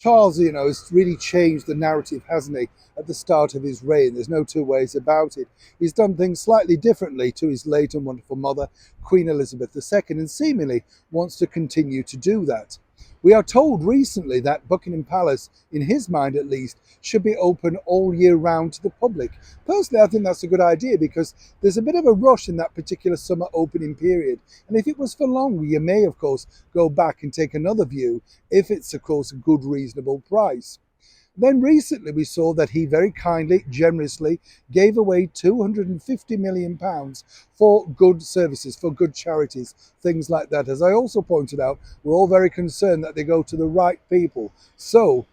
Charles, has really changed the narrative, hasn't he, at the start of his reign? There's no two ways about it. He's done things slightly differently to his late and wonderful mother, Queen Elizabeth II, and seemingly wants to continue to do that. We are told recently that Buckingham Palace, in his mind at least, should be open all year round to the public. Personally, I think that's a good idea because there's a bit of a rush in that particular summer opening period. And if it was for long, you may, of course, go back and take another view if it's, of course, a good, reasonable price. Then recently we saw that he very kindly, generously gave away £250 million for good services, for good charities, things like that. As I also pointed out, we're all very concerned that they go to the right people. So,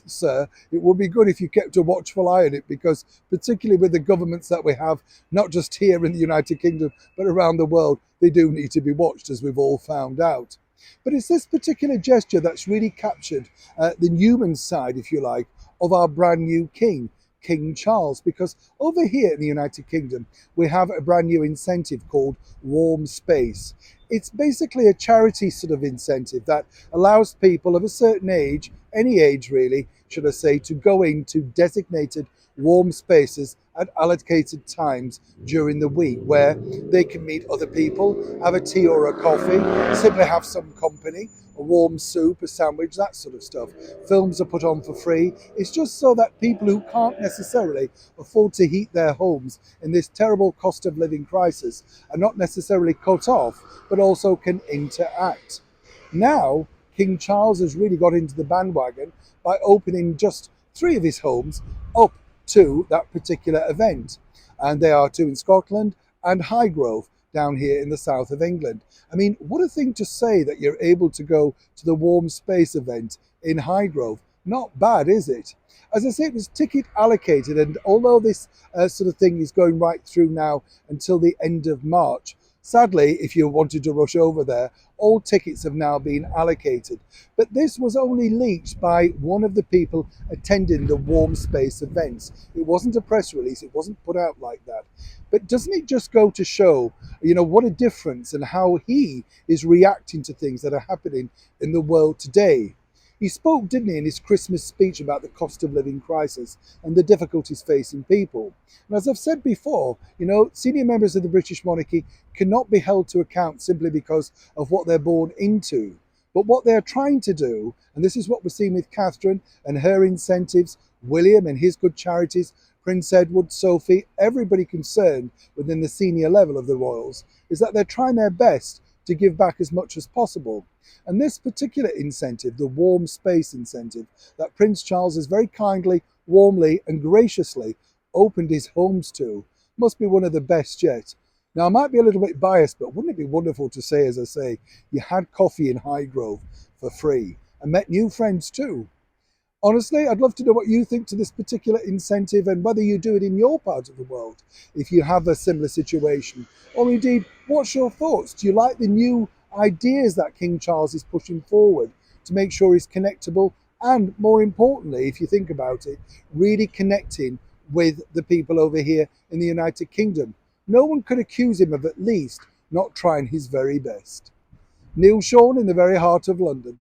sir, it would be good if you kept a watchful eye on it because particularly with the governments that we have, not just here in the United Kingdom, but around the world, they do need to be watched, as we've all found out. But it's this particular gesture that's really captured the human side, if you like, of our brand new king, King Charles, because over here in the United Kingdom, we have a brand new incentive called Warm Space. It's basically a charity sort of incentive that allows people of a certain age, any age really, should I say, to go into designated warm spaces at allocated times during the week where they can meet other people, have a tea or a coffee, simply have some company, a warm soup, a sandwich, that sort of stuff. Films are put on for free. It's just so that people who can't necessarily afford to heat their homes in this terrible cost of living crisis are not necessarily cut off, but also can interact. Now, King Charles has really got into the bandwagon by opening just 3 of his homes up to that particular event. And they are 2 in Scotland and Highgrove down here in the south of England. I mean, what a thing to say that you're able to go to the Warm Space event in Highgrove. Not bad, is it? As I say, it was ticket allocated, and although this sort of thing is going right through now until the end of March, sadly, if you wanted to rush over there, all tickets have now been allocated. But this was only leaked by one of the people attending the Warm Space events. It wasn't a press release, it wasn't put out like that. But doesn't it just go to show, what a difference and how he is reacting to things that are happening in the world today? He spoke, didn't he, in his Christmas speech about the cost of living crisis and the difficulties facing people. And as I've said before, senior members of the British monarchy cannot be held to account simply because of what they're born into. But what they're trying to do, and this is what we're seeing with Catherine and her incentives, William and his good charities, Prince Edward, Sophie, everybody concerned within the senior level of the royals, is that they're trying their best to give back as much as possible. And this particular incentive, the Warm Space incentive, that Prince Charles has very kindly, warmly and graciously opened his homes to, must be one of the best yet. Now, I might be a little bit biased, but wouldn't it be wonderful to say, as I say, you had coffee in Highgrove for free and met new friends too? Honestly, I'd love to know what you think to this particular incentive and whether you do it in your part of the world, if you have a similar situation. Or indeed, what's your thoughts? Do you like the new ideas that King Charles is pushing forward to make sure he's connectable and, more importantly, if you think about it, really connecting with the people over here in the United Kingdom? No one could accuse him of at least not trying his very best. Neil Sean in the very heart of London.